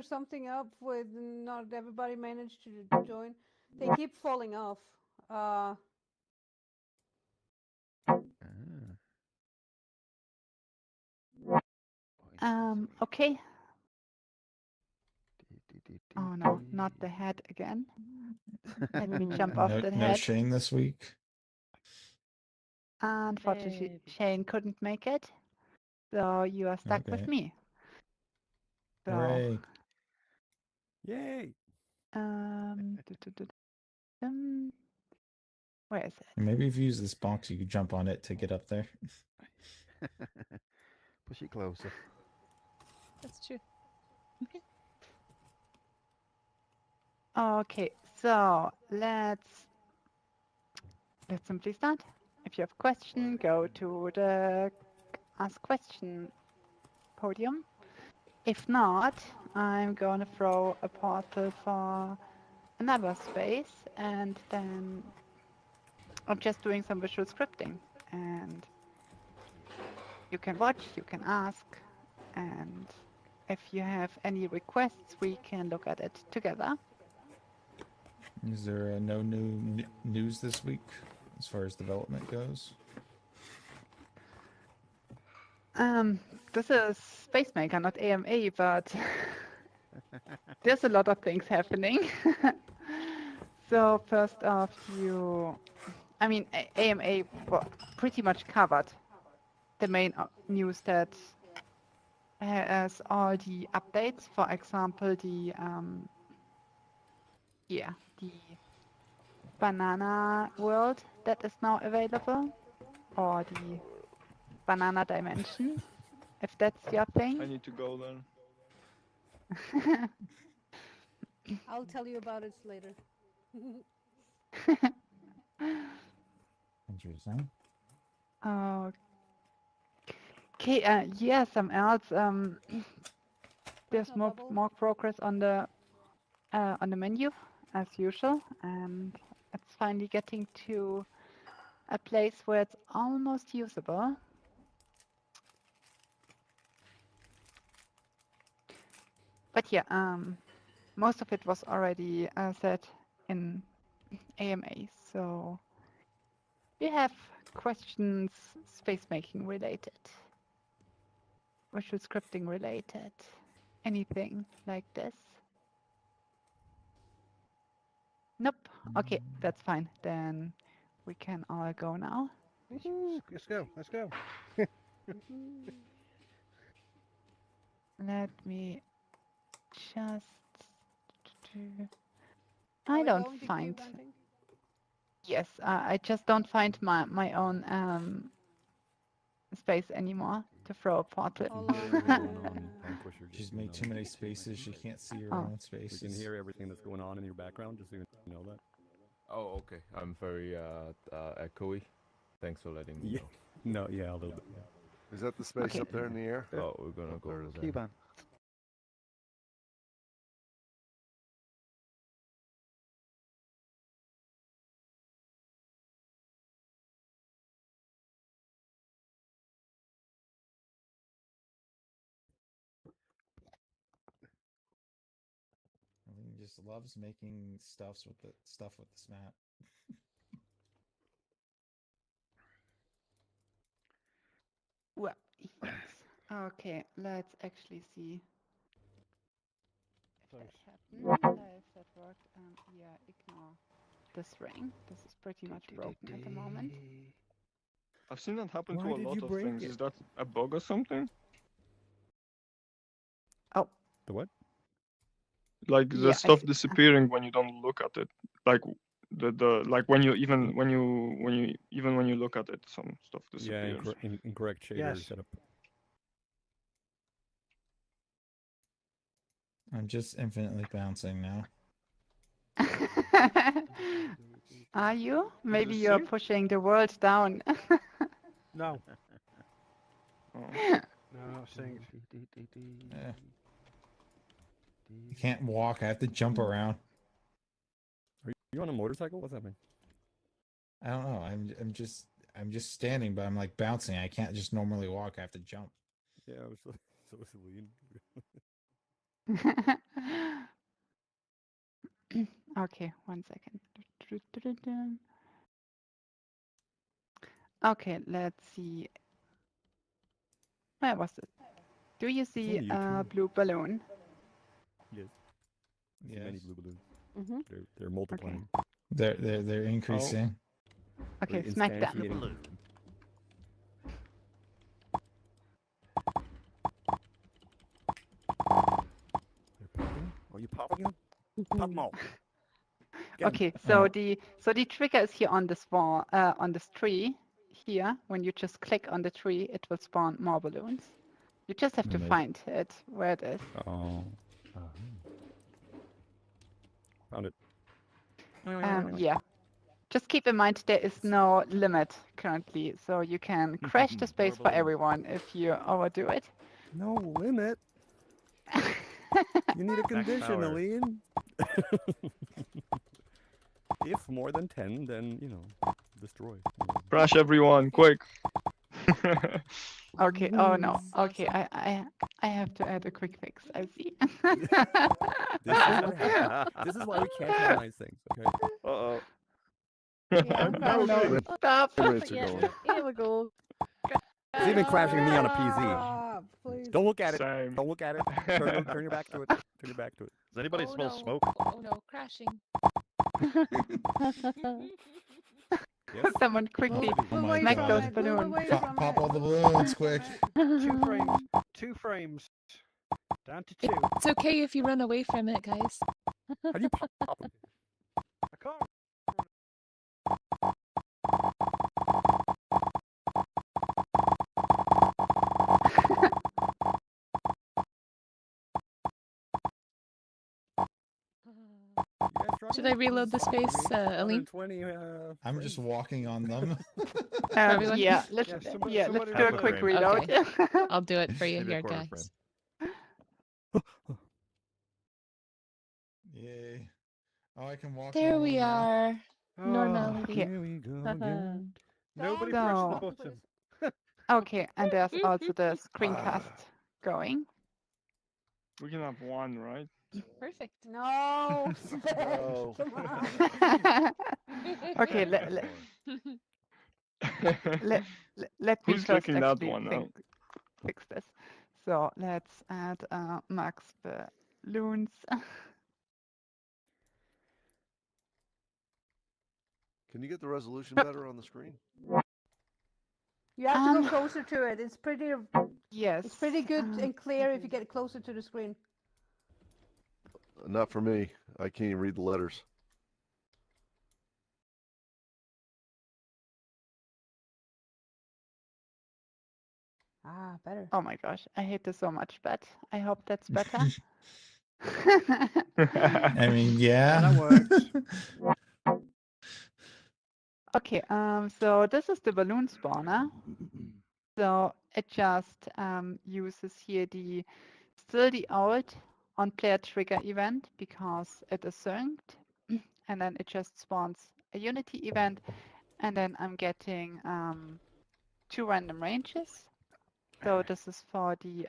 there's something up with not everybody managed to join. They keep falling off. Okay. Oh no, not the head again. Let me jump off the No head. Shane this week. Unfortunately, Shane couldn't make it, so you are stuck with Okay. me. So, Hooray. Yay! Where is it? Maybe if you use this box, you could jump on it to get up there. Push it closer. That's true. Okay, so let's simply start. If you have a question, go to the Ask Question podium. If not, I'm gonna throw a portal for another space, and then I'm just doing some visual scripting. And you can watch, you can ask, and if you have any requests, we can look at it together. Is there no new news this week as far as development goes? This is Space Maker, not AMA, but there's a lot of things happening. So first off, AMA pretty much covered the main news that has all the updates. For example, the banana world that is now available, or the banana dimension, if that's your thing. I need to go then. I'll tell you about it later. Interesting. Okay, yeah, some else. There's more progress on the menu as usual, and it's finally getting to a place where it's almost usable. But yeah, most of it was already set in AMA, so we have questions space making related, visual scripting related, anything like this. Nope. Okay, that's fine. Then we can all go now. Let's go. Let's go. Let me just. I don't find. Yes, I just don't find my own space anymore to throw a portal. She's made too many spaces. She can't see her own spaces. We can hear everything that's going on in your background, just so you know that. Oh, okay. I'm very echoey. Thanks for letting me know. No, yeah, a little bit. Yeah. Is that the space up there in the air? Oh, we're gonna go over there. Keep on. I think he just loves making stuff with this map. Well, yes. Okay, let's actually see if that happened. If that worked. Yeah, ignore this ring. This is pretty much broken at the moment. I've seen that happen Why to a did lot you of break things. it? Is that a bug or something? Oh. The what? Like the stuff disappearing when you don't look at it. Like the like when you look at it, some stuff disappears. Yeah, incorrect shader setup. I'm just infinitely bouncing now. Are you? Maybe you're pushing the world down. No. No, I'm not saying Yeah. I can't walk. I have to jump around. Are you on a motorcycle? What's happening? I don't know. I'm just standing, but I'm like bouncing. I can't just normally walk. I have to jump. Yeah, I was so lean. Okay, 1 second. Okay, let's see. Where was it? Do you see on a YouTube. blue balloon? Yes. Yes. Many blue balloons. Mm-hmm. They're multiplying. They're increasing. Okay, They're smack them. instantiating. They're popping. Are you popping them? Pop them all. Get 'em. Okay, so Oh. the trigger is here on this wall, on this tree. Here, when you just click on the tree, it will spawn more balloons. You just have to And they- find it where it is. Oh. Found it. Yeah. Just keep in mind there is no limit currently, so you can crash the space for balloons. everyone if you overdo it. No limit. You need a condition, power. Aline. If more than 10, then, you know, destroy. Crash everyone, quick. Okay, oh no. Okay, I have to add a quick fix, I see. This is what happens. This is why we can't have nice things, okay? Uh-oh. Yeah, I'm Oh crashing. no, stop. Rates are Yeah, going. here we go. It's even crashing me on a PZ. Stop, please. Don't look at it. Same. Don't look at it. Turn your back to it. Turn your back to it. Does anybody Oh smell no. smoke? Oh no, crashing. Yes? Someone quickly Move Oh my away smack from those it. Move balloons. away Pop, from pop it. all the Move away balloons from quick. it. 2 frames. 2 frames. Down to 2. It's okay if you run away from it, guys. How do you pop them? I can't. Should I reload the space, Aline? 120, I'm just walking on them. Everyone? Yeah, let's Yeah, let's somebody do a reload quick it. reload. I'll do it for you Maybe a here, quarter guys. Yay. Oh, I can walk There we normally now. are. Oh, Normality. Here we go again. nobody So- pressed the button. Okay, and there's also the screencast going. We can have one, right? Perfect. No. No. Come on. Okay, let me Who's first clicking that actually one now? fix this. So let's add max balloons. Can you get the resolution better on the screen? You have to Um, go closer to it. It's pretty. Yes. It's pretty good and clear if you get closer to the screen. Not for me. I can't even read the letters. Ah, better. Oh my gosh, I hate this so much, but I hope that's better. I mean, yeah. That works. Okay, so this is the balloon spawner. So it just uses here still the old on player trigger event because it is synced, and then it just spawns a Unity event, and then I'm getting 2 random ranges. So this is for the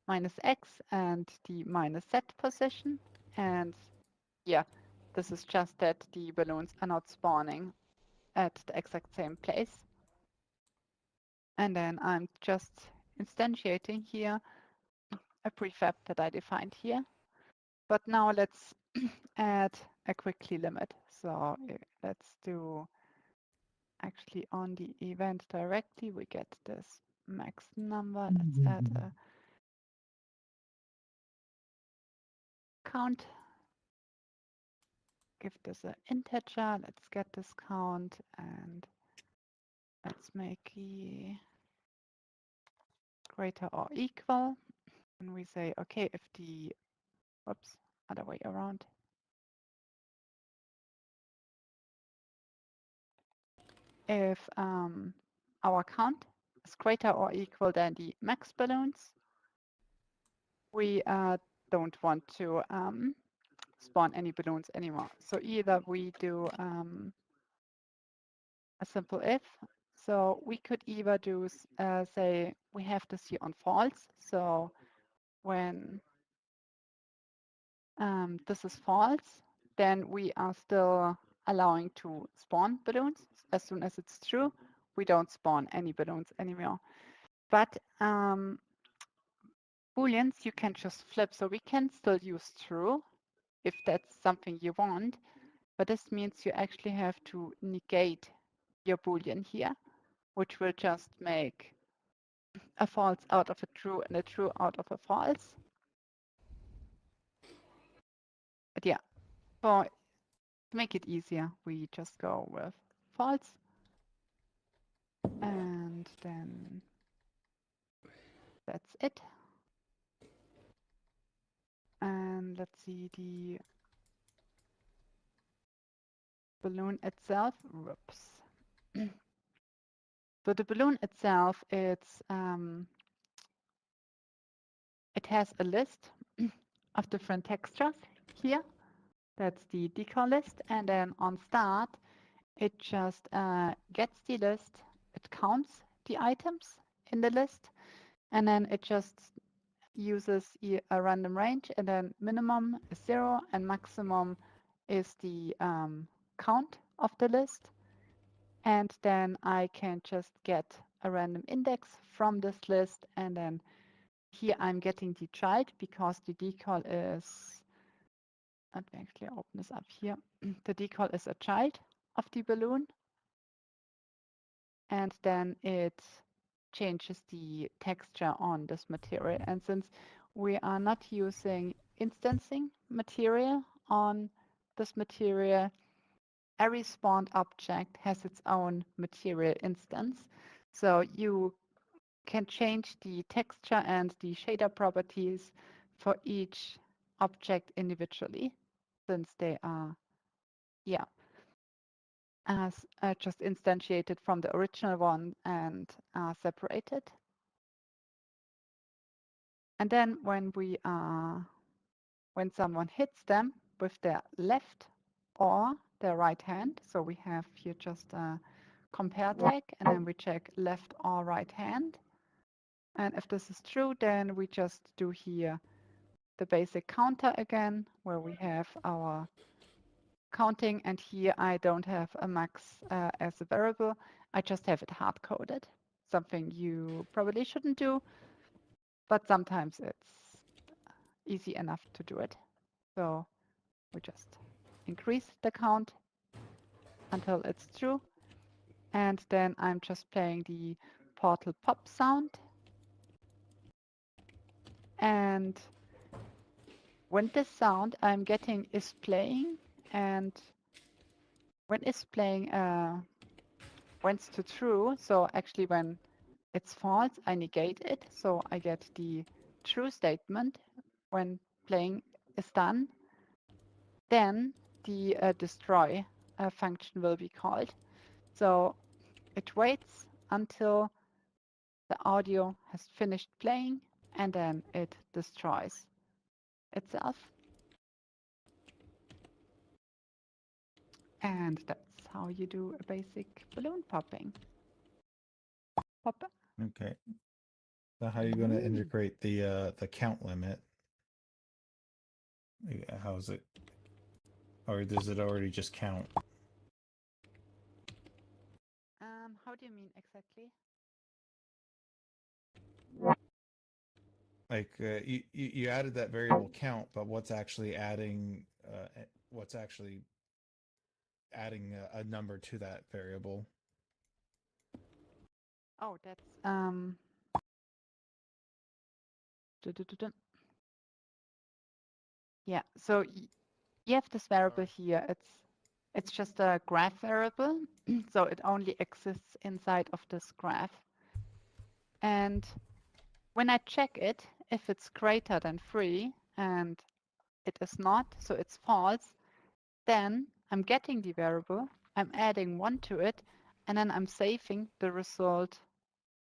-X and the -Z position, and yeah, this is just that the balloons are not spawning at the exact same place. And then I'm just instantiating here a prefab that I defined here. But now let's add a quickly limit. So let's do actually on the event directly, we get this max number. Let's add a count. Give this an integer. Let's get this count and let's make it greater or equal. And we say, okay, if the, whoops, other way around. If our count is greater or equal than the max balloons, we don't want to spawn any balloons anymore. So either we do a simple if. So we could either do, say, we have this here on false. So when this is false, then we are still allowing to spawn balloons. As soon as it's true, we don't spawn any balloons anymore. But Booleans you can just flip, so we can still use true if that's something you want, but this means you actually have to negate your Boolean here, which will just make a false out of a true and a true out of a false. But yeah, to make it easier, we just go with false. And then that's it. And let's see the balloon itself. Whoops. So the balloon itself, it has a list of different textures here. That's the decal list. And then on start, it just gets the list. It counts the items in the list. And then it just uses a random range. And then minimum is 0 and maximum is the count of the list. And then I can just get a random index from this list. And then here I'm getting the child because the decal is, let me actually open this up here. The decal is a child of the balloon. And then it changes the texture on this material. And since we are not using instancing material on this material, every spawned object has its own material instance. So you can change the texture and the shader properties for each object individually, since they are, yeah, as just instantiated from the original one and are separated. And then when when someone hits them with their left or their right hand, so we have here just a compare tag, and then we check left or right hand. And if this is true, then we just do here the basic counter again, where we have our counting. And here I don't have a max as a variable. I just have it hard-coded, something you probably shouldn't do, but sometimes it's easy enough to do it. So we just increase the count until it's true. And then I'm just playing the portal pop sound. And when this sound I'm getting is playing, and when is playing went to true, so actually when it's false, I negate it. So I get the true statement when playing is done. Then the destroy function will be called. So it waits until the audio has finished playing, and then it destroys itself. And that's how you do a basic balloon popping. Pop. Okay. So how are you going to integrate the count limit? How is it? Or does it already just count? How do you mean exactly? Like you added that variable count, but what's actually adding a number to that variable? Oh, that's yeah. So you have this variable here. It's just a graph variable, so it only exists inside of this graph. And when I check it, if it's greater than 3 and it is not, so it's false, then I'm getting the variable, I'm adding 1 to it, and then I'm saving the result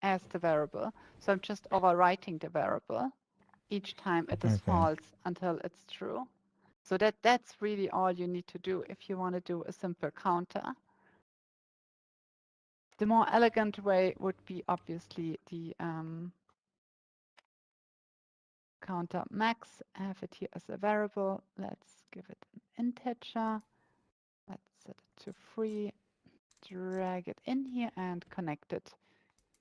as the variable. So I'm just overwriting the variable each time it is false until it's true. So that's really all you need to do if you want to do a simple counter. The more elegant way would be obviously the counter max, have it here as a variable. Let's give it an integer. Let's set it to 3, drag it in here and connect it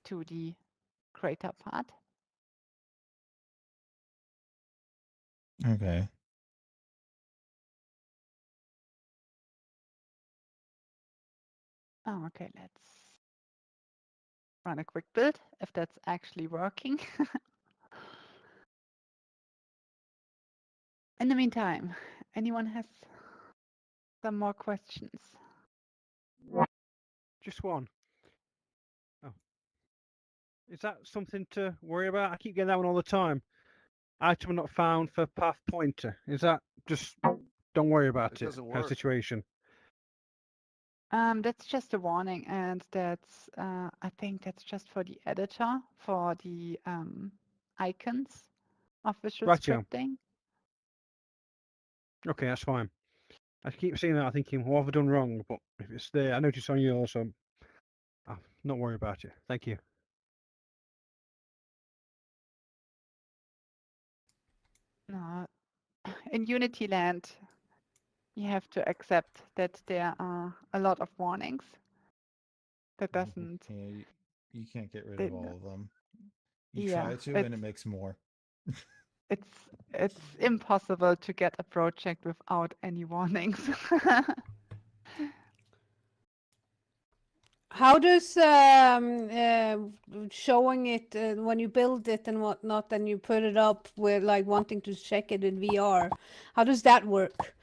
to the crater part. Okay. Oh, okay, let's run a quick build if that's actually working. In the meantime, anyone has some more questions? Just one. Oh. Is that something to worry about? I keep getting that one all the time. Item not found for path pointer. Is that just don't worry about it doesn't kind of work. situation? That's just a warning, and that's I think that's just for the editor, for the icons of visual Right, yeah. scripting. Okay, that's fine. I keep seeing that. I'm thinking, what have I done wrong? But if it's there, I noticed on yours, so I'm not worried about it. Thank you. No, in Unity land, you have to accept that there are a lot of warnings. That doesn't. Yeah, you can't get rid They- of all of them. You yeah, try to, and it makes more. it's impossible to get a project without any warnings. How does showing it when you build it and whatnot, and you put it up with like wanting to check it in VR? How does that work?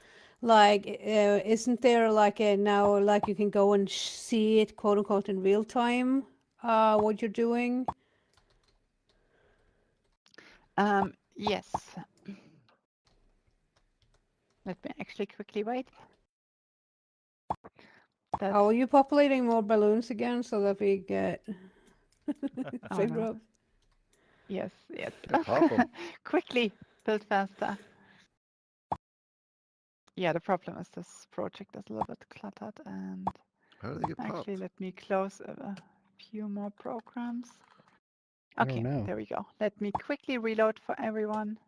Like, isn't there like a now like you can go and see it quote unquote in real time? What you're doing? Yes. Let me actually quickly wait. That's, Oh, are you populating more balloons again so that we get Oh, figure no. out? Yes, yes. Pop 'em. Quickly, build faster. Yeah, the problem is this project is a little bit cluttered, and How do they get popped? actually let me close a few more programs. I don't Okay, know. there we go. Let me quickly reload for everyone.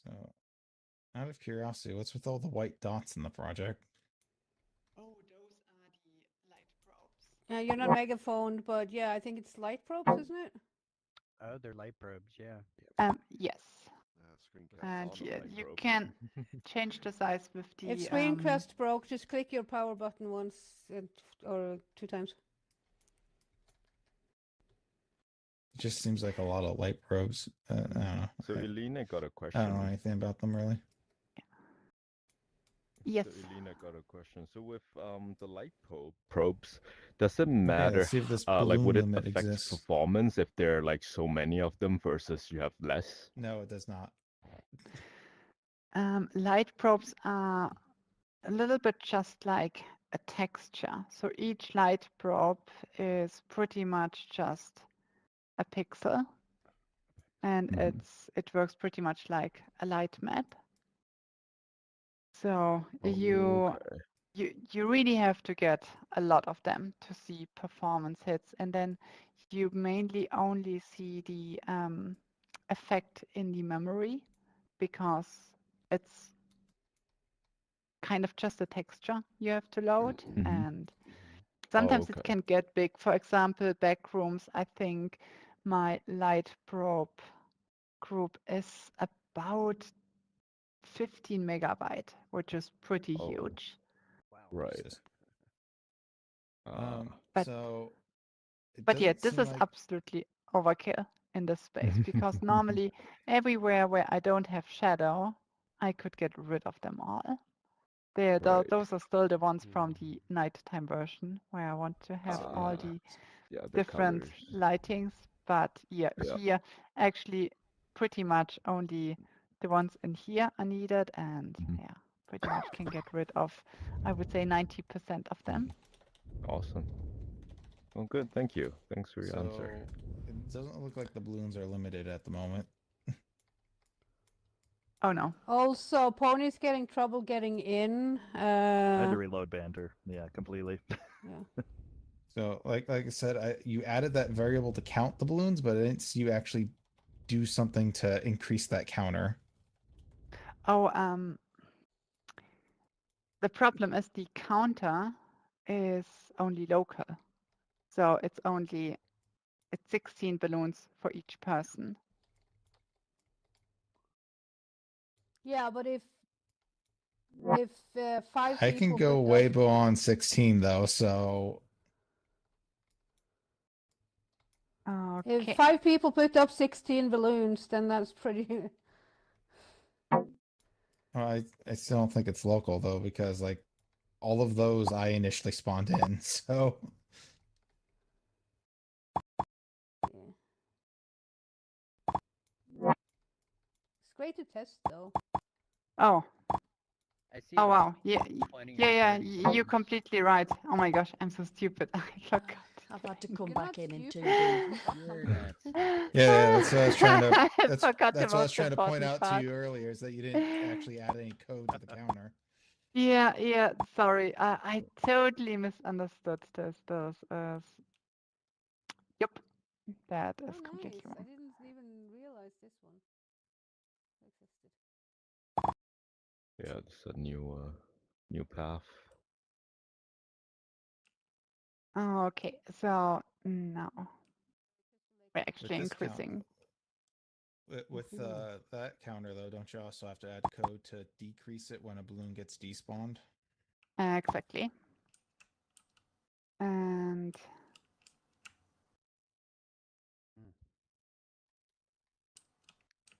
So, out of curiosity, what's with all the white dots in the project? Oh, those are the light probes. You're not megaphoned, but yeah, I think it's light probes, isn't it? Oh, they're light probes, yeah. Yes. Screencast. And All the yeah, light you probes. can change the size with If the screencast broke, just click your power button once or 2 times. It just seems like a lot of light probes. I don't know. So Elena got a I question. don't know anything about them really. Yes. So Elena got a question. So with the light probes, does it Okay, matter? let's see if this Like, balloon would it limit affect exists. performance if there are like so many of them versus you have less? No, it does not. Light probes are a little bit just like a texture. So each light probe is pretty much just a pixel, and it works pretty much like a light map. So you really have to get a lot of them to see performance hits, and then you mainly only see the effect in the memory because it's kind of just a texture you have to load, and sometimes it can get big. For example, backrooms, I think my light probe group is about 15 megabyte, which is pretty huge. Wow. Right. Jesus. But- So, it But yeah, doesn't this seem is like absolutely overkill in this space because normally everywhere where I don't have shadow, I could get rid of them all. Right. Those are still the ones from the nighttime version where I want to have all Ah, the yeah, the different colors. lightings. But yeah, Yeah. here actually pretty much only the ones in here are needed, and yeah, pretty much can get rid of, I would say, 90% of them. Awesome. Well, good. Thank you. Thanks for your answer. so doesn't look like the balloons are limited at the moment. Oh no. Also, Pony's getting trouble getting in. I had to reload Banter. Yeah, completely. Yeah. So, like I said, you added that variable to count the balloons, but I didn't see you actually do something to increase that counter. Oh, the problem is the counter is only local. So it's 16 balloons for each person. Yeah, but if 5 I people can go put way up, beyond 16 though, so if Okay. 5 people put up 16 balloons, then that's pretty. I still don't think it's local though, because like all of those I initially spawned in, so It's great to test though. Oh. I see Oh that wow. Yeah. pointing Yeah. at Yeah. 30 You're balloons. completely right. Oh my gosh, I'm so stupid. I forgot. I've had to come You're back not in stupid. 2D. You're not stupid. yeah, that's what I was trying to. I That's forgot that's what I about was trying the to point button out to part. you earlier, is that you didn't actually add any code to the counter. Yeah, sorry. I totally misunderstood this. Yep, that Oh, is completely nice. I wrong. didn't even realize this one existed. Yeah, it's a new path. Okay, so now we're actually this count, increasing. with that counter though, don't you also have to add code to decrease it when a balloon gets despawned? Exactly. And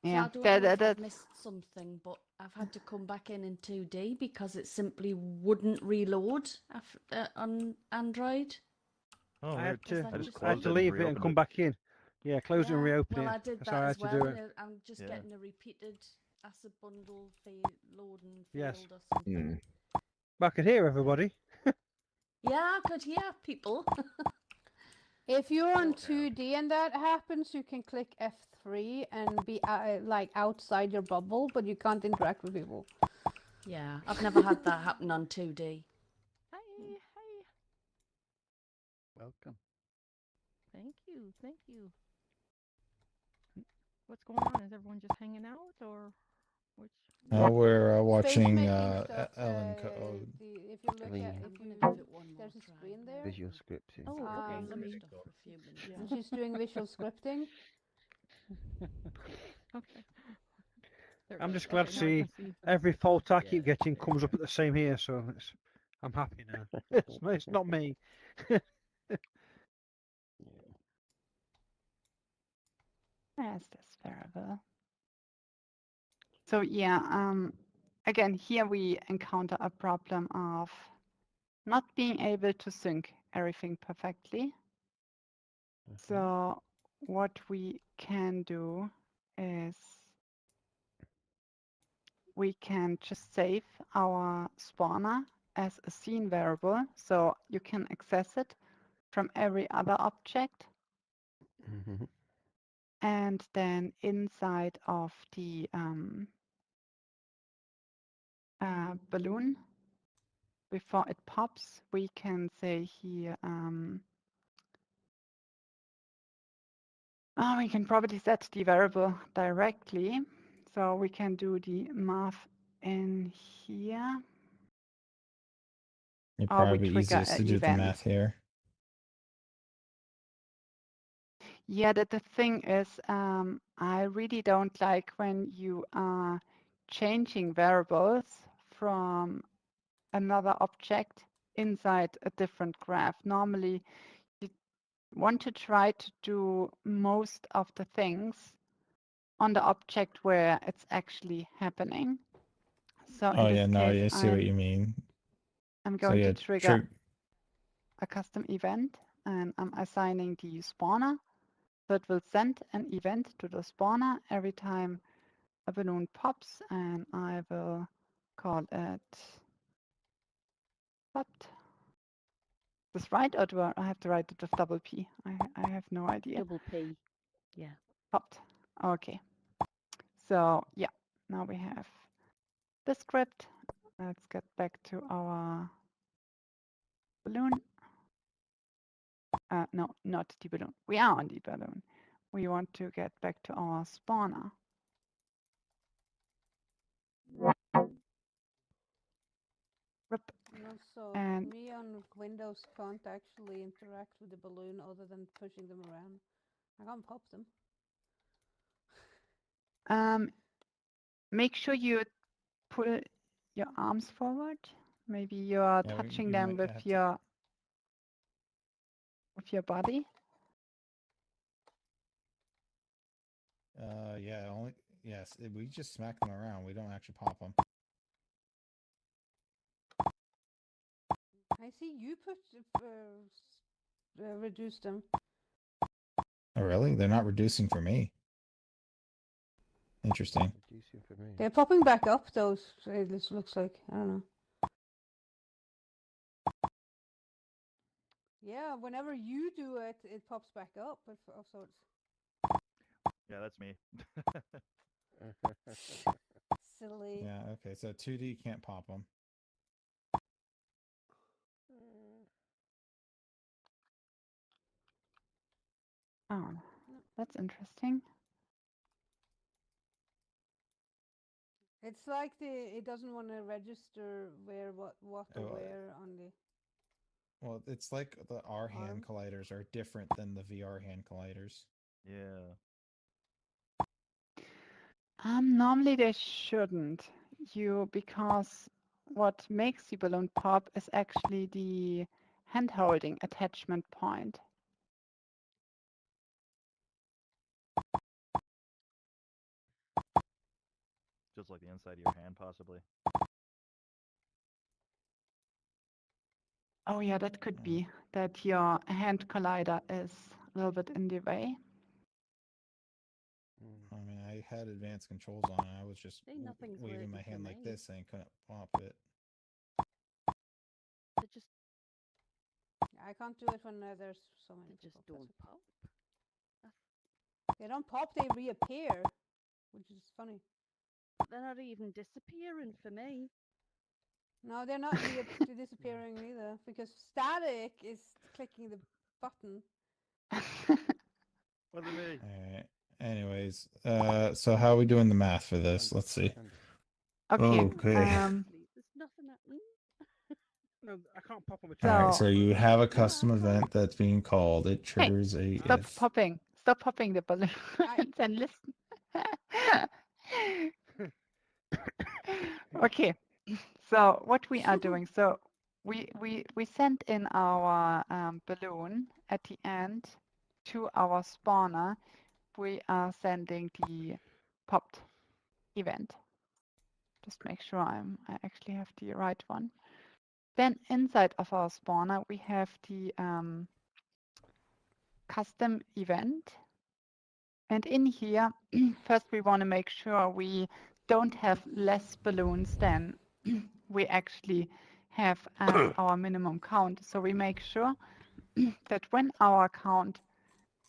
So yeah, I don't know if I've that's missed something, but I've had to come back in 2D because it simply wouldn't reload on Android. Oh, I weird. had to, I just just I had closed to it and leave it and reopened come it. back in. Yeah, close it and Yeah, reopen well, it. I did That's how that I as had to well, do and it. I'm just Yeah. getting a repeated acid bundle load and Yes. failed or something. But I could hear everybody. Yeah, I could hear people. If you're on But- 2D and that happens, you can click F3 and be like outside your bubble, but you can't interact with people. Yeah, I've never had that happen on 2D. Hi, hi. Welcome. Thank you, thank you. What's going on? Is everyone just hanging out, or which? We're Space watching making stuff. Ellen code. If you look at, I'm if gonna you, give it one more there's a try. screen there. Visual scripting. Oh, okay. Um, Let me. Stuff for a few minutes. Yeah. And she's doing visual scripting. Okay. There it I'm goes. just glad Okay, to now I see can see. every fault I keep Yeah, getting comes up at the same here, so I'm happy now. It's not me. where's this variable? So yeah, again here we encounter a problem of not being able to sync everything perfectly. So what we can do is we can just save our spawner as a scene variable, so you can access it from every other object. And then inside of the balloon, before it pops, we can say here, we can probably set the variable directly. So we can do the math in here. It'd Or we probably be trigger easiest to an do the event. math here. Yeah, the thing is, I really don't like when you are changing variables from another object inside a different graph. Normally, you want to try to do most of the things on the object where it's actually happening. So Oh in yeah, this no, case, I see what you mean. I'm So going yeah, to trigger a custom event, and I'm assigning the spawner. So it will send an event to the spawner every time a balloon pops, and I will call it popped. Is this right, or do I have to write it with double P? I have no idea. Double P. Yeah. Popped. Okay. So yeah, now we have the script. Let's get back to our balloon. No, not the balloon. We are on the balloon. We want to get back to our spawner. Rip. And also, And me on Windows can't actually interact with the balloon other than pushing them around. I can't pop them. make sure you pull your arms forward. Maybe you are Yeah, touching you them might have to. with your body. Yeah, only yes. We just smack them around. We don't actually pop them. I see you put reduce them. Oh, really? They're not reducing for me. Interesting. Reducing for me. They're popping back up. Those it looks like. I don't know. Yeah, whenever you do it, it pops back up of sorts. Yeah, that's me. Silly. Yeah. Okay. So 2D can't pop them. Oh, that's interesting. It's like it doesn't want to register where what or where on the. Well, it's like the R hand Arm? colliders are different than the VR hand colliders. Yeah. Normally they shouldn't. Because what makes the balloon pop is actually the hand holding attachment point. Just like the inside of your hand, possibly. Oh yeah, that could be that your hand collider is a little bit in the way. I mean, I had advanced controls on. I was just Say nothing's waving my working for hand like me. this and couldn't pop it. They just I can't do it when there's so many they just people. don't pop. They don't pop. They reappear, which is funny. But they're not even disappearing for me. No, they're not disappearing either because static is clicking the button. Wasn't me. All right. Anyways, so how are we doing the math for this? Let's see. Okay. Okay. There's nothing happening. No, I can't pop them. All right. So- So you have a No, custom I can't. event that's being called. It triggers a Stop if. popping. Stop popping the balloons and listen. Okay. So what we are doing, so we sent in our balloon at the end to our spawner. We are sending the popped event. Just make sure I actually have the right one. Then inside of our spawner, we have the custom event. And in here, first we want to make sure we don't have less balloons than we actually have as our minimum count. So we make sure that when our count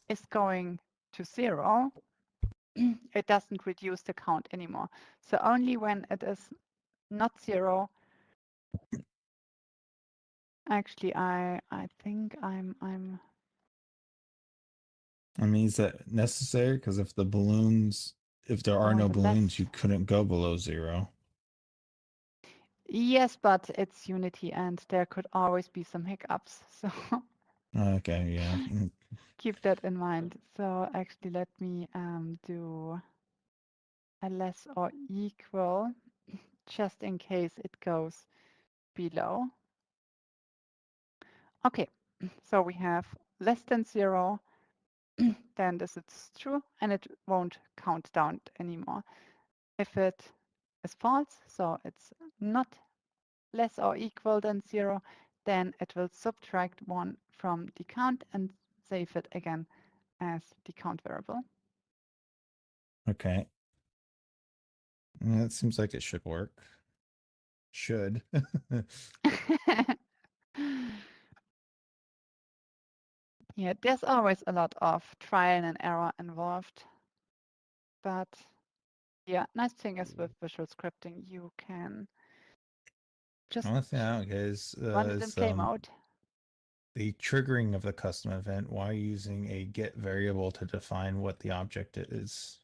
is going to 0, it doesn't reduce the count anymore. So only when it is not 0, actually I think I'm I mean, is that necessary? Because if there are No, no the balloons, less- you couldn't go below 0. Yes, but it's Unity and there could always be some hiccups. So Okay, yeah. keep that in mind. So actually let me do a less or equal just in case it goes below. Okay, so we have less than 0, then this is true and it won't count down anymore. If it is false, so it's not less or equal than 0, then it will subtract 1 from the count and save it again as the count variable. Okay. Yeah, it seems like it should work. Should. Yeah, there's always a lot of trial and error involved. But yeah, nice thing is with visual scripting, you can just Only thing I don't get is, run it in play mode. the triggering of the custom event. Why using a get variable to define what the object is?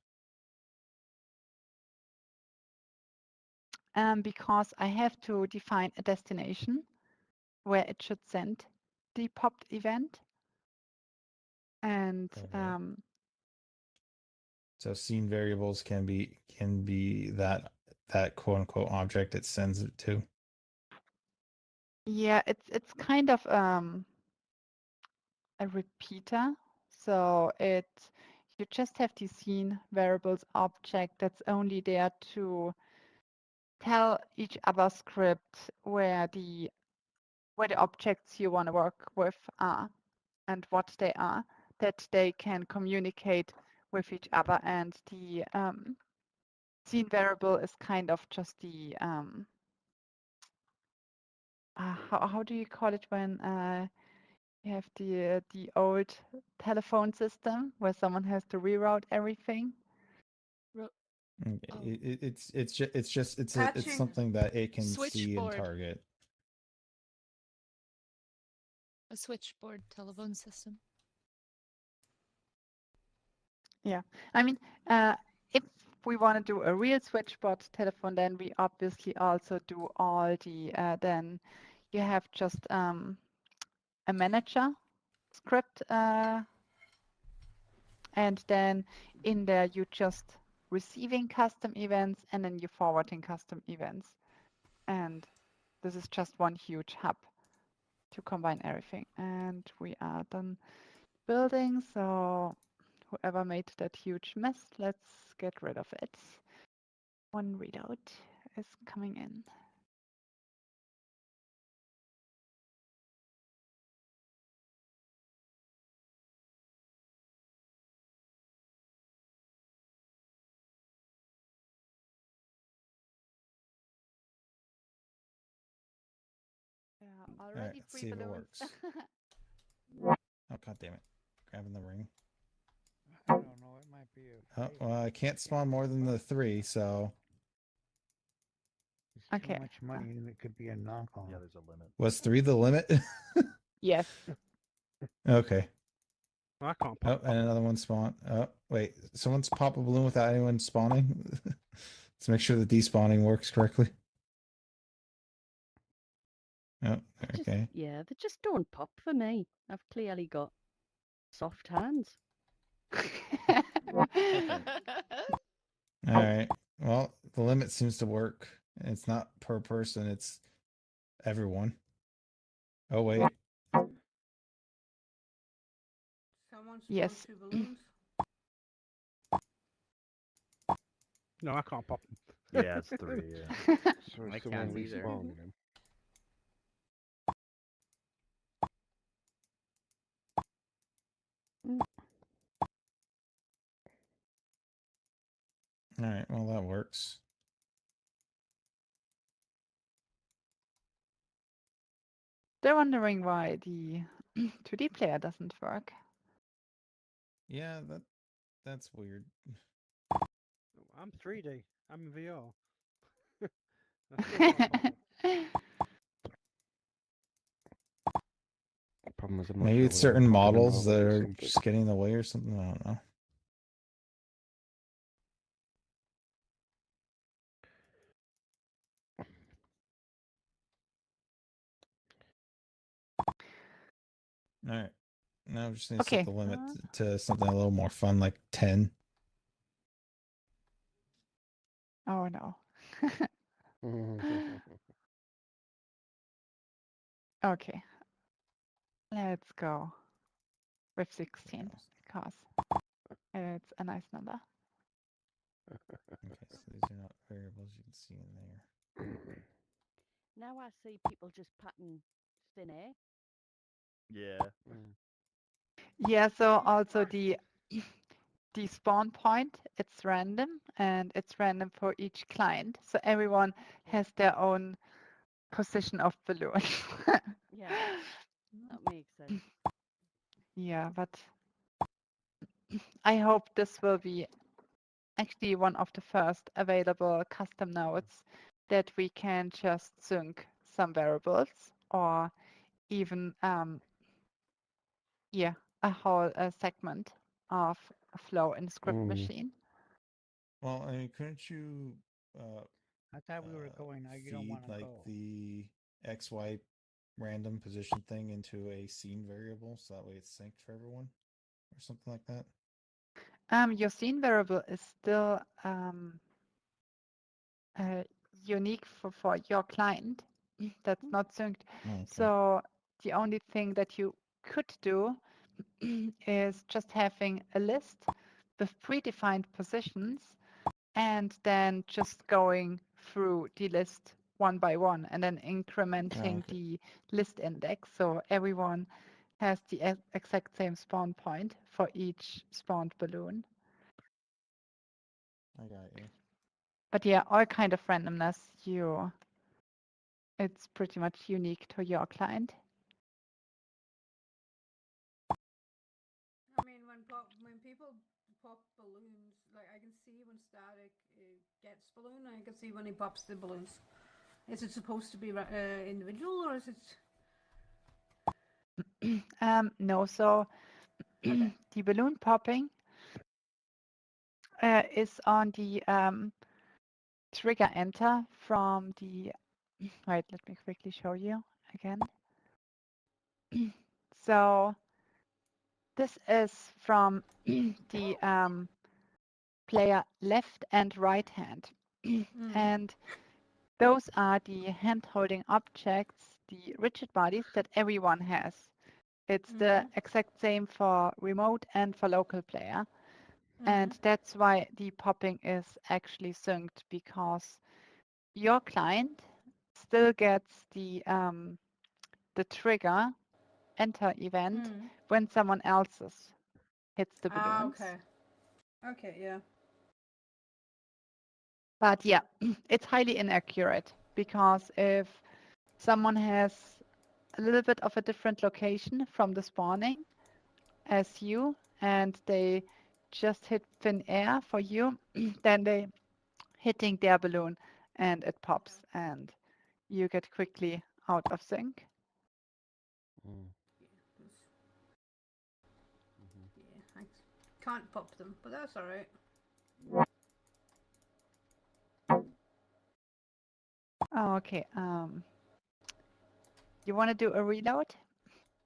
Because I have to define a destination where it should send the popped event. And Okay. So scene variables can be that quote unquote object it sends it to. yeah, it's kind of a repeater. So you just have the scene variables object that's only there to tell each other script where the objects you want to work with are and what they are, that they can communicate with each other. And the scene variable is kind of just the how do you call it when you have the old telephone system where someone has to reroute everything? It's something that it can see and Switchboard. target. A switchboard telephone system. Yeah, I mean, if we want to do a real switchboard telephone, then we obviously also do all the, then you have just a manager script, and then in there you just receiving custom events and then you forwarding custom events. And this is just one huge hub to combine everything. And we are done building, so whoever made that huge mess, let's get rid of it. One readout is coming in. Already Alright, let's free see if it balloons. works. Oh god damn it. Grabbing the ring. I don't know. It might be a. Oh, well, I can't spawn more than the 3, so There's Okay. too much money and it could be a knockoff. Yeah, there's a limit. was 3 the limit? Yes. Okay. I can't Oh, pop. and another one spawn. Oh, wait. Someone's pop a balloon without anyone spawning? Let's make sure the despawning works correctly. Oh, okay. Yeah, they just don't pop for me. I've clearly got soft hands. Alright. Well, the limit seems to work. It's not per person, it's everyone. Oh, wait. Someone spawned Yes. 2 balloons. No, I can't pop them. Yeah, it's 3. Yeah. So I it's the one can't we either. spawned in. Alright, well, that works. They're wondering why the 2D player doesn't work. Yeah, that's weird. I'm 3D. I'm in VR. I still can't pop them. Problem is, I'm not Maybe sure it's whether certain I'm popping them models out that or are something. just getting in the way or something. I don't know. All right. Now we just need to set Okay. the limit to something a little more fun, like 10. Oh no. Okay. Let's go with 16 because it's a nice number. Okay, so these are not variables you can see in there. Now I see people just patting thin air. Yeah. Yeah, so also the spawn point, it's random and it's random for each client. So everyone has their own position of balloon. Yeah, that makes sense. Yeah, but I hope this will be actually one of the first available custom nodes that we can just sync some variables or even yeah, a whole segment of a flow in the script machine. Well, I mean, couldn't you I thought we were going. You don't feed want to like go. the XY random position thing into a scene variable so that way it's synced for everyone or something like that? Your scene variable is still unique for your client. That's not synced. Oh, okay. So the only thing that you could do is just having a list with predefined positions and then just going through the list one by one and then incrementing okay. the list index so everyone has the exact same spawn point for each spawned balloon. I got you. But yeah, all kind of randomness, it's pretty much unique to your client. I mean, when people pop balloons, like I can see when Static gets balloon, I can see when he pops the balloons. Is it supposed to be individual or is it? No, so Okay. the balloon popping is on the trigger enter from the. Wait, let me quickly show you again. So this is from the player left and right hand. And those are the hand-holding objects, the rigid bodies that everyone has. It's the exact same for remote and for local player. And that's why the popping is actually synced, because your client still gets the trigger enter event when someone else's hits the balloons. Okay. Okay, yeah. But yeah, it's highly inaccurate because if someone has a little bit of a different location from the spawning as you and they just hit thin air for you, then they hitting their balloon and it pops and you get quickly out of sync. Yeah, I can't pop them, but that's all right. Oh, okay. You want to do a reload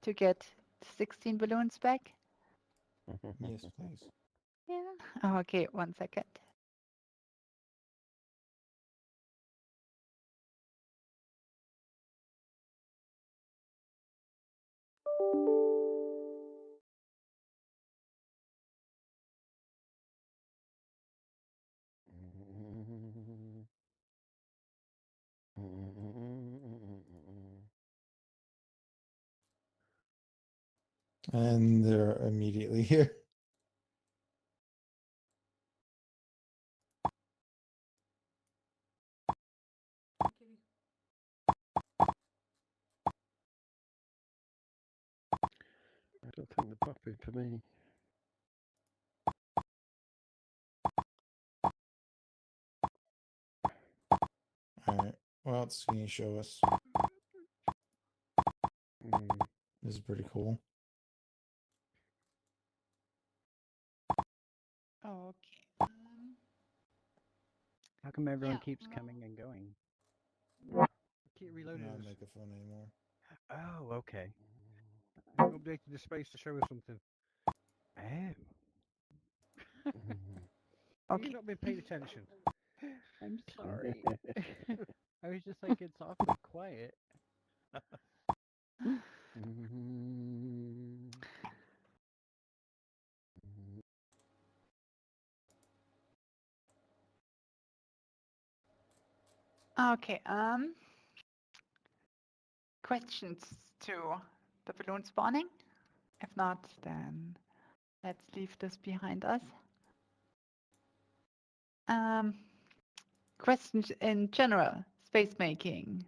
to get 16 balloons back? Yes, please. Yeah. Oh, okay, 1 second. And they're immediately here. I don't think they're popping for me. All right. Well, it's going to show us. This is pretty cool. Okay. How come everyone Yeah. keeps coming and going? Keep reloading Not this. microphone anymore. Oh, okay. I updated the space to show us something. Oh. Okay. You've not been paying attention. I'm sorry. I was just like, it's awfully quiet. Okay. Questions to the balloon spawning? If not, then let's leave this behind us. Questions in general, space making,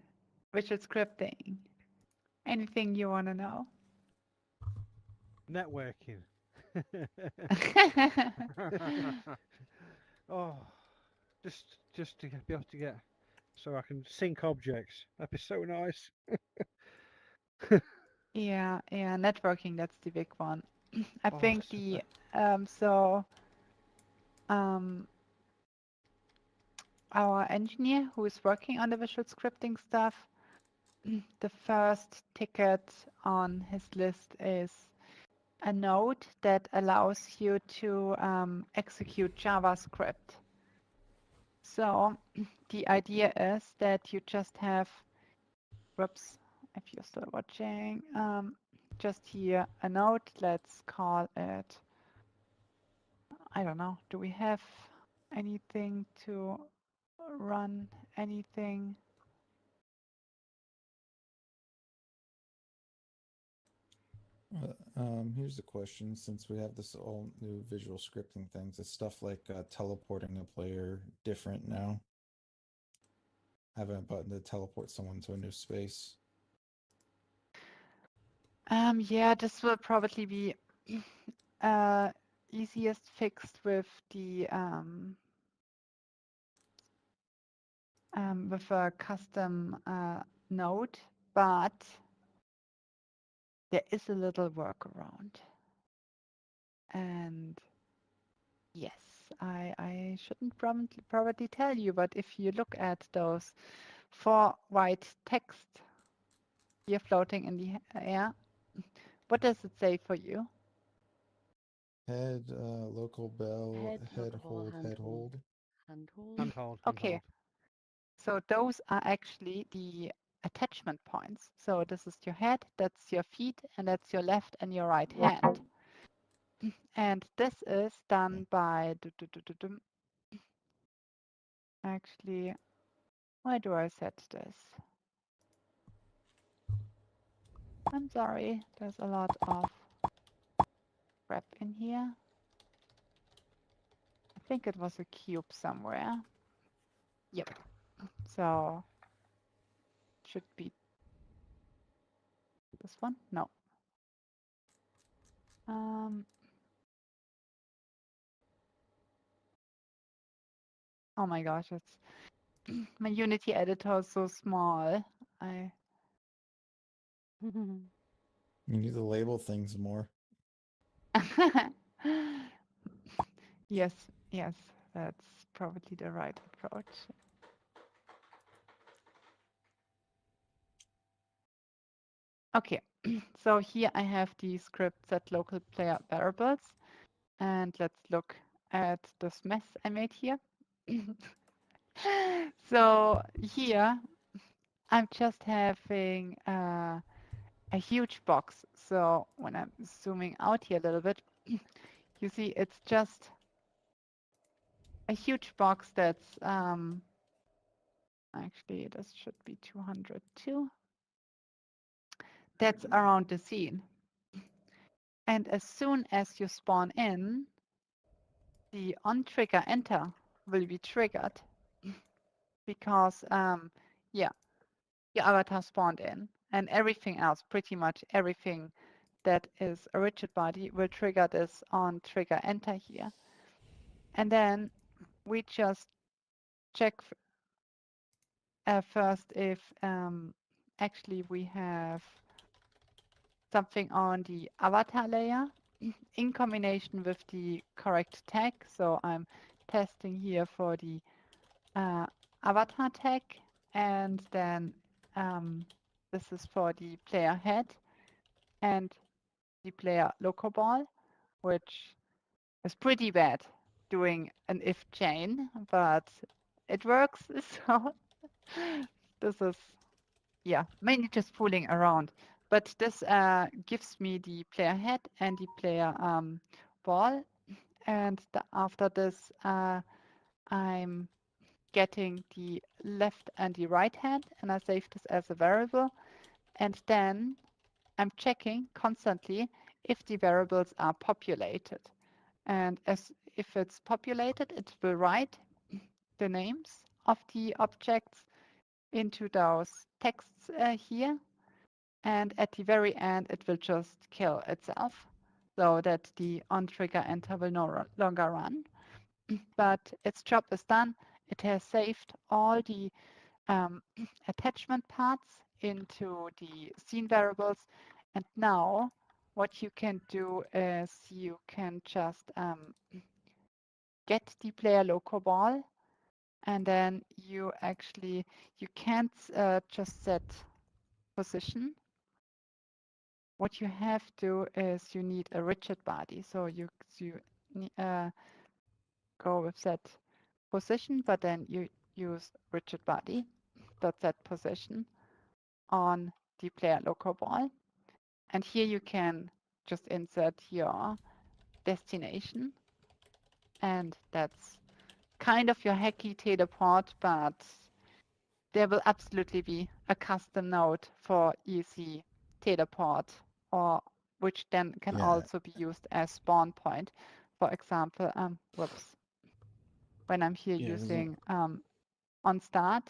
visual scripting, anything you want to know? Networking. Oh, just to be able to get so I can sync objects. That'd be so nice. Yeah, networking, that's the big one. I Oh, think so the so our engineer who is working on the visual scripting stuff, the first ticket on his list is a node that allows you to execute JavaScript. So the idea is that you just have, whoops, if you're still watching, just here a node, let's call it, I don't know, do we have anything to run anything? Here's the question: since we have this all new visual scripting things, is stuff like teleporting a player different now? Having a button to teleport someone to a new space. Yeah, this will probably be easiest fixed with the with a custom node, but there is a little workaround. And yes, I shouldn't probably tell you, but if you look at those 4 white text here floating in the air, what does it say for you? Head, local bell, head hold, hand head hold. hold. handhold. Okay, so those are actually the attachment points. So this is your head, that's your feet, and that's your left and your right hand. And this is done by, actually, why do I set this? I'm sorry, there's a lot of crap in here. I think it was a cube somewhere. Yep. So should be this one? No. Oh my gosh, it's my Unity editor is so small. You need to label things more. Yes, that's probably the right approach. Okay, so here I have the script set local player variables, and let's look at this mess I made here. So here I'm just having a huge box. So when I'm zooming out here a little bit, you see it's just a huge box that's actually this should be 202. That's around the scene. And as soon as you spawn in, the on trigger enter will be triggered because yeah, your avatar spawned in, and everything else, pretty much everything that is a rigid body will trigger this on trigger enter here. And then we just check first if actually we have something on the avatar layer in combination with the correct tag. So I'm testing here for the avatar tag, and then this is for the player head and the player local ball, which is pretty bad doing an if chain, but it works. So this is, yeah, mainly just fooling around. But this gives me the player head and the player ball. And after this, I'm getting the left and the right hand, and I save this as a variable. And then I'm checking constantly if the variables are populated. And if it's populated, it will write the names of the objects into those texts here. And at the very end, it will just kill itself. so that the on-trigger enter will no longer run. But its job is done. It has saved all the attachment paths into the scene variables. And now what you can do is you can just get the player local ball, and then you can't just set position. What you have to is you need a rigid body. So you go with set position, but then you use rigid body dot set position on the player local ball. And here you can just insert your destination. And that's kind of your hacky teleport, but there will absolutely be a custom node for easy teleport, or which then can also be used as spawn point. For example, whoops, when I'm here using on start,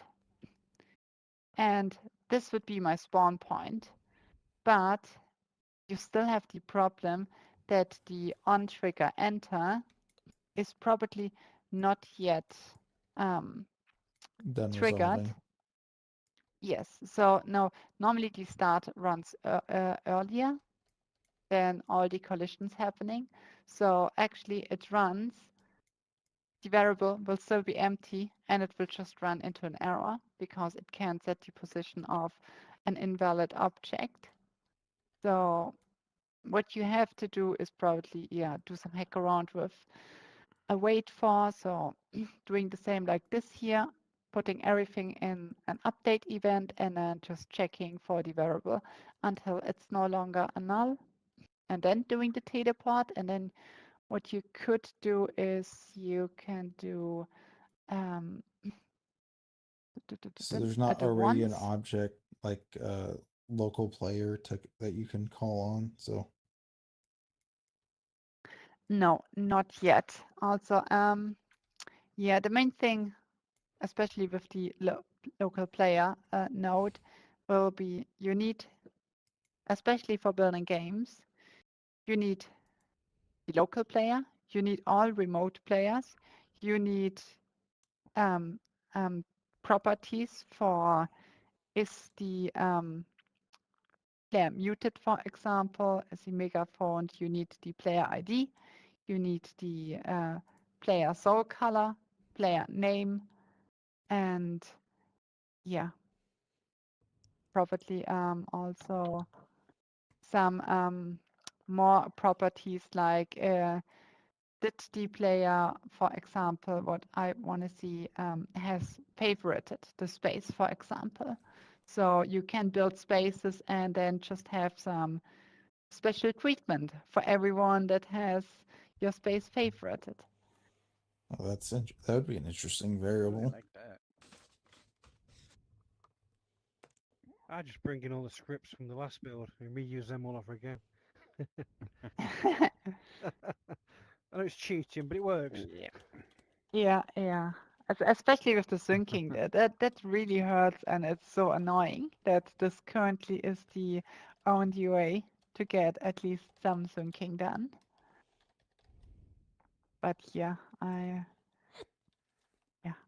and this would be my spawn point, but you still have the problem that the on trigger enter is probably not yet Done triggered. resolving. Yes, so no, normally the start runs earlier than all the collisions happening. So actually it runs, the variable will still be empty, and it will just run into an error because it can't set the position of an invalid object. So what you have to do is probably, do some hack around with a wait for, so doing the same like this here, putting everything in an update event and then just checking for the variable until it's no longer a null, and then doing the teleport. And then what you could do is you can do So there's not already an object like local player that you can call on. So no, not yet. Also, the main thing, especially with the local player node, will be you need, especially for building games, you need the local player, you need all remote players, you need properties for is the player muted, for example, is the megaphone, you need the player ID, you need the player soul color, player name, and probably also some more properties like did the player, for example, what I want to see has favorited the space, for example. So you can build spaces and then just have some special treatment for everyone that has your space favorited. oh, that would be an interesting variable. I like that. I just bring in all the scripts from the last build and reuse them all over again. I know it's cheating, but it works. Yeah. Especially with the syncing, that really hurts, and it's so annoying that this currently is the only way to get at least some syncing done. But I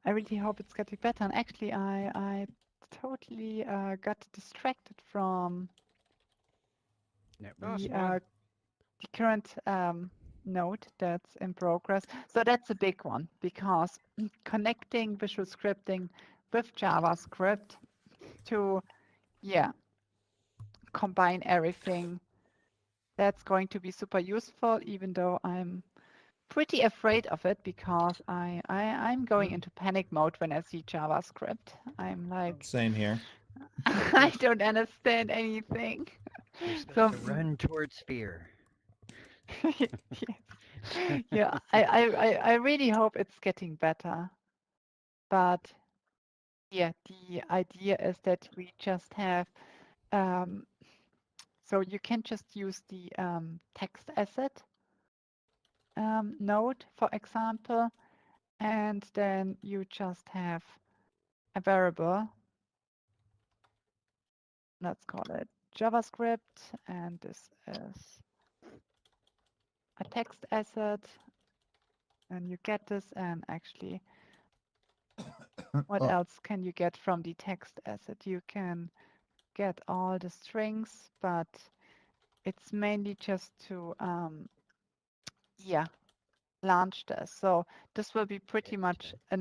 really hope it's getting better. And actually, I totally got distracted from the current node that's in progress. So that's a big one, because connecting visual scripting with JavaScript to combine everything, that's going to be super useful, even though I'm pretty afraid of it, because I'm going into panic mode when I see JavaScript. I'm like, same here. I don't understand anything. So run towards fear. Yes. I really hope it's getting better. But the idea is that we just have, so you can just use the text asset node, for example, and then you just have a variable. Let's call it JavaScript, and this is a text asset, and you get this, and actually, what Oh, else can you get from the text asset? You can get all the strings, but it's mainly just to, yeah, launch this. So this will be pretty much a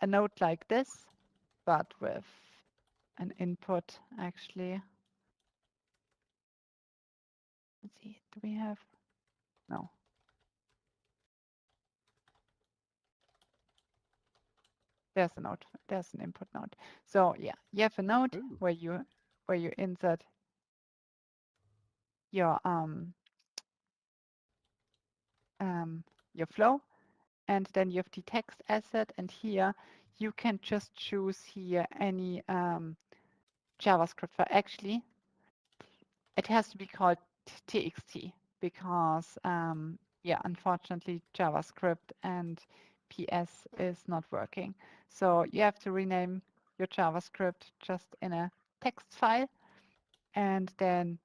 node like this, but with an input actually. Let's see, do we have? No. There's a node. There's an input node. So yeah, you have a node where you insert your your flow, and then you have the text asset, and here you can just choose here any JavaScript file. Actually, it has to be called txt because yeah, unfortunately JavaScript and PS is not working. So you have to rename your JavaScript just in a text file, and then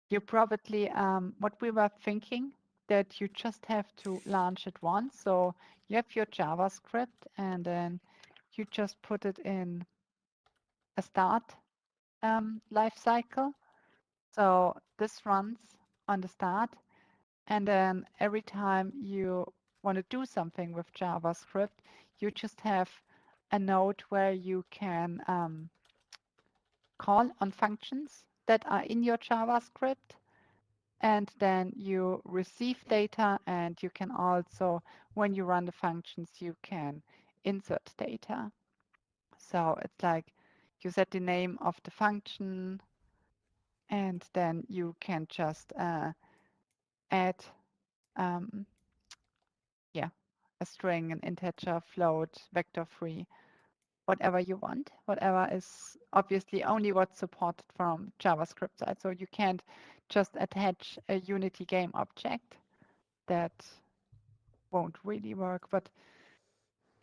you probably what we were thinking that you just have to launch it once. So you have your JavaScript, and then you just put it in a start life cycle. So this runs on the start, and then every time you want to do something with JavaScript, you just have a node where you can call on functions that are in your JavaScript, and then you receive data, and you can also, when you run the functions, you can insert data. So it's like you set the name of the function, and then you can just add yeah, a string, an integer, float, vector free, whatever you want, whatever is obviously only what's supported from JavaScript side. So you can't just attach a Unity game object. That won't really work. But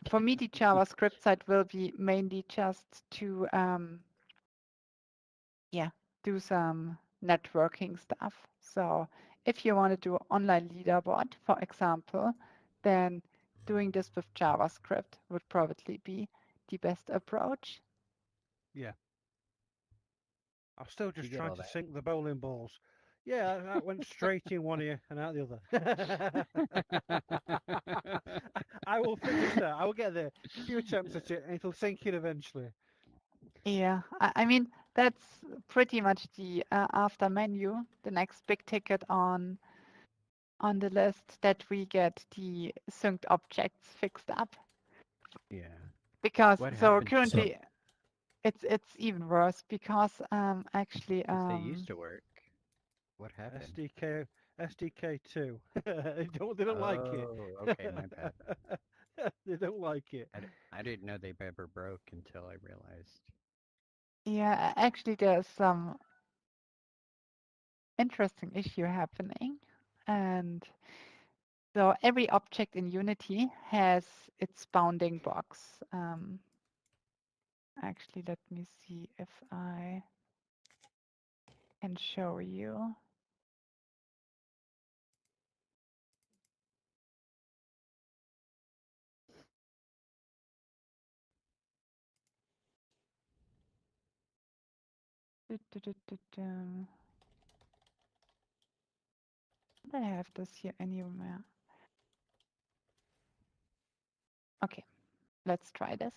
for me, the JavaScript side will be mainly just to yeah, do some networking stuff. So if you want to do online leaderboard, for example, then doing this with JavaScript would probably be the best approach. Yeah. I'm still just get trying all to that? sync the bowling balls. Yeah, that went straight in one ear and out the other. I will finish that. I will get there. A few attempts at it, and it'll sink in eventually. Yeah, I mean, that's pretty much the after menu, the next big ticket on the list, that we get the synced objects fixed up. Yeah. Because What so happened? currently it's even worse because actually Because they used to work. What happened? SDK2. They don't like it. Oh, okay, my bad. They don't like it. I didn't know they ever broke until I realized. yeah, actually there's some interesting issue happening, and so every object in Unity has its bounding box. Actually, let me see if I can show you. Du-du-du-du-du. I have this here anywhere. Okay, let's try this.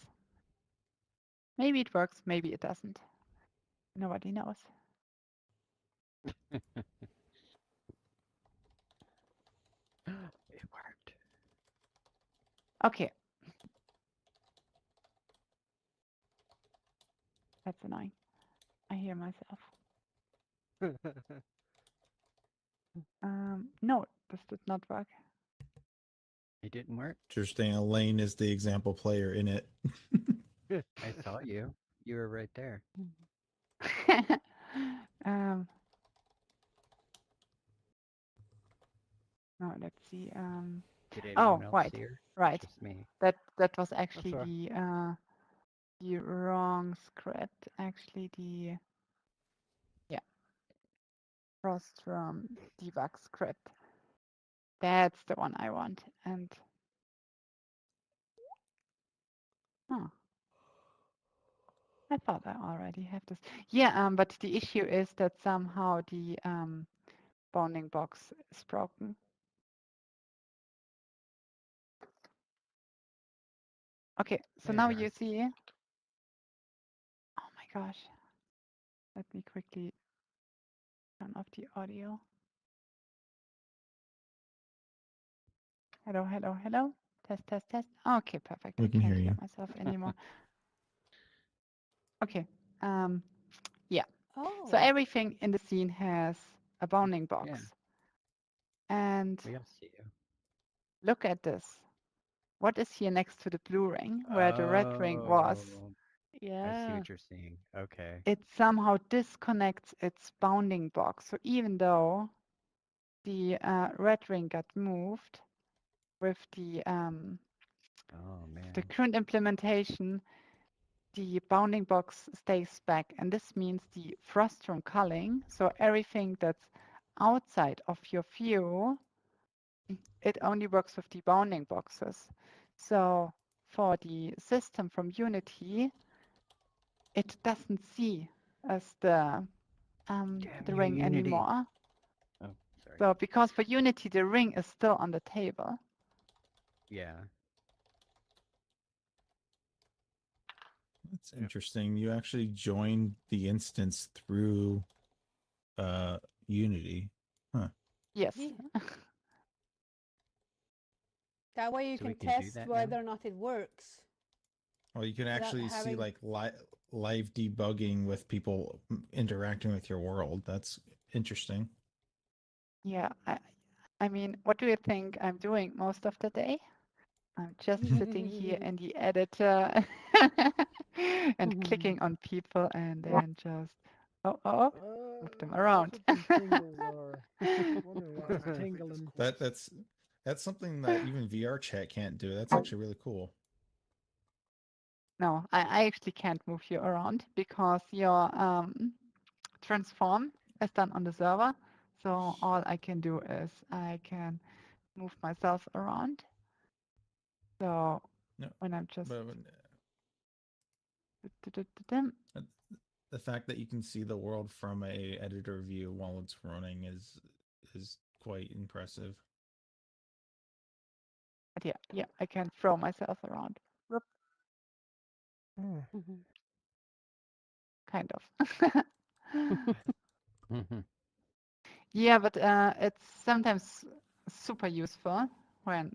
Maybe it works, maybe it doesn't. Nobody knows. It worked. Okay. That's annoying. I hear myself. No, this did not work. It didn't work. Interesting. Elaine is the example player in it. I saw you. You were right there. No, let's see. Did anyone else right, see her? right. Just me. That was actually right. the wrong script. Actually, the Frostrum debug script. That's the one I want. And oh, I thought I already have this. Yeah, but the issue is that somehow the bounding box is broken. Okay, so There now you go. you see. Oh my gosh. Let me quickly turn off the audio. Hello, hello, hello. Test, test, test. Okay, perfect. We I can can't hear hear you. myself anymore. Okay. Yeah. So Oh. everything in the scene has a bounding box. Yeah. And We all see you. look at this. What is here next to the blue ring where the red ring was? Oh, I see Yeah. what you're seeing. Okay. It somehow disconnects its bounding box. So even though the red ring got moved with the Oh the man. current implementation, the bounding box stays back, and this means the frustum culling, so everything that's outside of your view, it only works with the bounding boxes. So for the system from Unity, it doesn't see as the Damn you, ring Unity. anymore. Oh, sorry. So because for Unity the ring is still on the table. Yeah. That's interesting. You actually joined the instance through Unity. Huh. Yes. Yeah. That way you So we can can do test that whether now? or not it works. Well, you can Without actually see having- like live debugging with people interacting with your world. That's interesting. Yeah. I mean, what do you think I'm doing most of the day? I'm just sitting here in the editor and clicking on people and then just move them around. That's what them tingles are. Wondering why it's tingling. That's something that even VR chat can't do. That's actually really cool. No, I actually can't move you around because your transform is done on the server. So all I can do is I can move myself around. So No, when I'm just but the fact that you can see the world from a editor view while it's running is quite impressive. but yeah, I can throw myself around. Whoop. Kind of. Yeah, but it's sometimes super useful when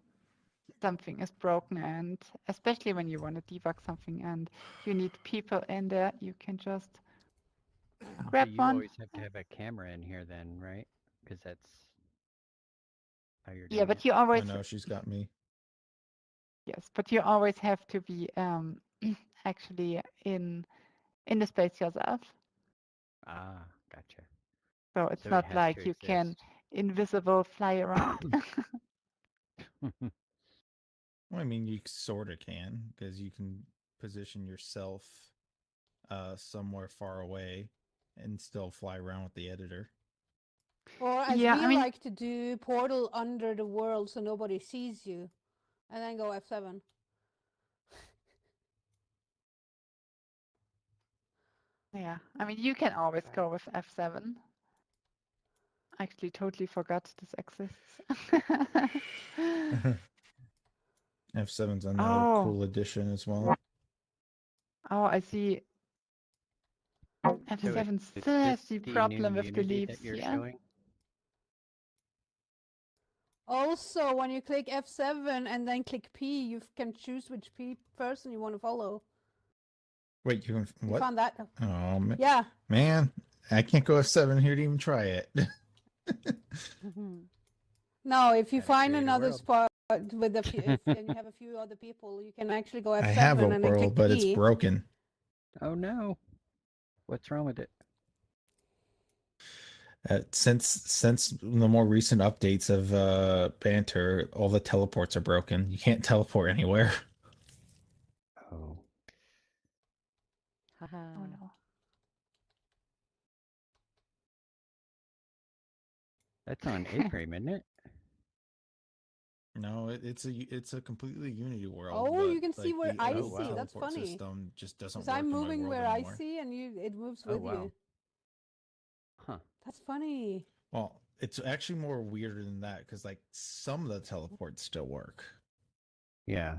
something is broken, and especially when you want to debug something and you need people in there, you can just grab So you one. always have to have a camera in here then, right? Because that's how you're doing Yeah, but it. you I always know she's got me. yes, but you always have to be actually in the space yourself. Ah, gotcha. So it's So it not has like to you can exist. invisible fly around. Well, I mean, you sort of can because you can position yourself somewhere far away and still fly around with the editor. Or as Yeah, we I mean, like to do, portal under the world so nobody sees you, and then go F7. yeah, I mean, you can always go with F7. I actually totally forgot this exists. F7's another Oh. cool addition as well. Oh, I see. So F7 is still has this the the problem new with the Unity leaves that you're here. showing? Also, when you click F7 and then click P, you can choose which person you want to follow. Wait, you can You what? found that? Oh man, Yeah. man, I can't go F7 here to even try it. No, if you Gotta find create a another world. spot with a few, and you have a few other people, you can actually go F7 I have a and then click world, but it's P. broken. Oh no. What's wrong with it? Since the more recent updates of Banter, all the teleports are broken. You can't teleport anywhere. Oh. Haha. Oh no. That's on A-frame, isn't it? No, it's a completely Unity world. Oh, but, you can see like, where the I actual see. That's teleport funny. System just doesn't Because work I'm in my moving world where anymore. I see, and it moves Oh, with wow. you. Huh. That's funny. Well, it's actually more weirder than that because like some of the teleports still work. Yeah.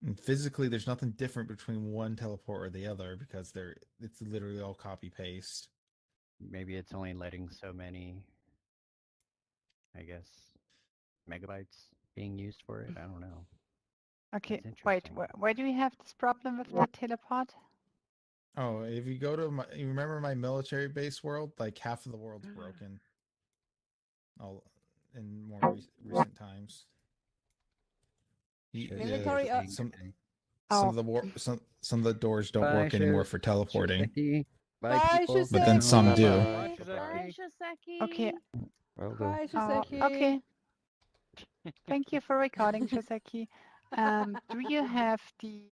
And physically, there's nothing different between one teleport or the other because it's literally all copy paste. Maybe it's only letting so many, I guess, megabytes being used for it. I don't know. Okay, That's wait, interesting. where do we have this problem with the teleport? Oh, if you go to you remember my military base world? Like half of the world's broken. Oh, in more recent times. Military, some Oh. of the some of the doors don't Bye, work anymore for teleporting. Shizeki. Bye, Bye, people. But then some do. Bye, Bye, Shizeki. Shizeki. Okay. Well done. Bye, Shiseki. Okay. Thank you for recording, Shizeki. Do you have the